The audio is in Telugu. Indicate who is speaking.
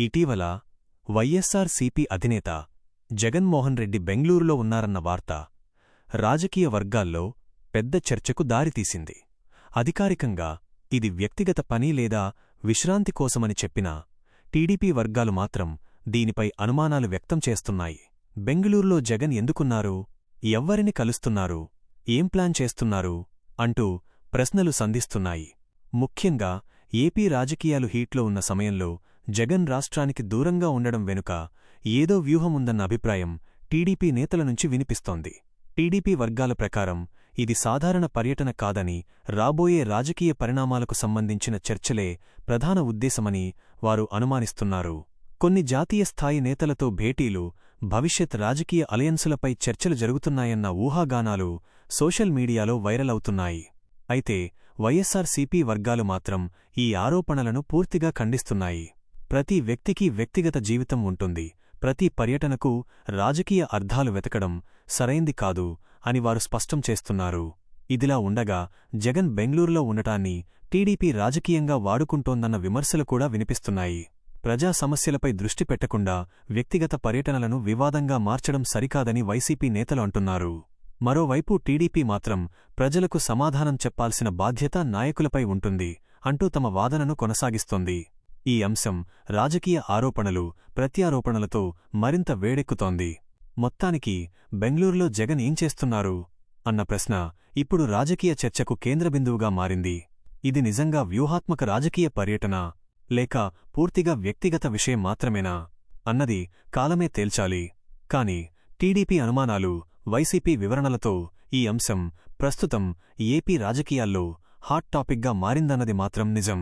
Speaker 1: ఇటీవల వైఎస్సార్ సిపి అధినేత జగన్మోహన్ రెడ్డి బెంగళూరులో ఉన్నారన్న వార్త రాజకీయ వర్గాల్లో పెద్ద చర్చకు దారితీసింది. అధికారికంగా ఇది వ్యక్తిగత పని లేదా విశ్రాంతి కోసమని చెప్పినా టీడీపీ వర్గాలు మాత్రం దీనిపై అనుమానాలు వ్యక్తం చేస్తున్నాయి. బెంగళూరులో జగన్ ఎందుకున్నారు, ఎవ్వరిని కలుస్తున్నారు, ఏం ప్లాన్ చేస్తున్నారు అంటూ ప్రశ్నలు సంధిస్తున్నాయి. ముఖ్యంగా ఏపీ రాజకీయాలు హీట్లో ఉన్న సమయంలో జగన్ రాష్ట్రానికి దూరంగా ఉండడం వెనుక ఏదో వ్యూహముందన్న అభిప్రాయం టీడీపీ నేతల నుంచి వినిపిస్తోంది. టీడీపీ వర్గాల ప్రకారం ఇది సాధారణ పర్యటన కాదని, రాబోయే రాజకీయ పరిణామాలకు సంబంధించిన చర్చలే ప్రధాన ఉద్దేశమని వారు అనుమానిస్తున్నారు. కొన్ని జాతీయ స్థాయి నేతలతో భేటీలు, భవిష్యత్ రాజకీయ అలయన్సులపై చర్చలు జరుగుతున్నాయన్న ఊహాగానాలు సోషల్ మీడియాలో వైరల్ అవుతున్నాయి. అయితే వైఎస్సార్ సిపి వర్గాలు మాత్రం ఈ ఆరోపణలను పూర్తిగా ఖండిస్తున్నాయి. ప్రతి వ్యక్తికి వ్యక్తిగత జీవితం ఉంటుంది, ప్రతి పర్యటనకు రాజకీయ అర్థాలు వెతకడం సరైంది కాదు అని వారు స్పష్టం చేస్తున్నారు. ఇదిలా ఉండగా జగన్ బెంగళూరులో ఉండటాన్ని టీడీపీ రాజకీయంగా వాడుకుంటోందన్న విమర్శలు కూడా వినిపిస్తున్నాయి. ప్రజా సమస్యలపై దృష్టి పెట్టకుండా వ్యక్తిగత పర్యటనలను వివాదంగా మార్చడం సరికాదని వైసీపీ నేతలు అంటున్నారు. మరోవైపు టీడీపీ మాత్రం ప్రజలకు సమాధానం చెప్పాల్సిన బాధ్యత నాయకులపై ఉంటుంది అంటూ తమ వాదనను కొనసాగిస్తోంది. ఈ అంశం రాజకీయ ఆరోపణలు, ప్రత్యారోపణలతో మరింత వేడెక్కుతోంది. మొత్తానికి బెంగళూరులో జగన్ ఏం చేస్తున్నారు అన్న ప్రశ్న ఇప్పుడు రాజకీయ చర్చకు కేంద్రబిందువుగా మారింది. ఇది నిజంగా వ్యూహాత్మక రాజకీయ పర్యటన లేక పూర్తిగా వ్యక్తిగత విషయం మాత్రమేనా అన్నది కాలమే తేల్చాలి. కాని టీడీపీ అనుమానాలు, వైసీపీ వివరణలతో ఈ అంశం ప్రస్తుతం ఏపీ రాజకీయాల్లో హాట్ టాపిక్గా మారిందన్నది మాత్రం నిజం.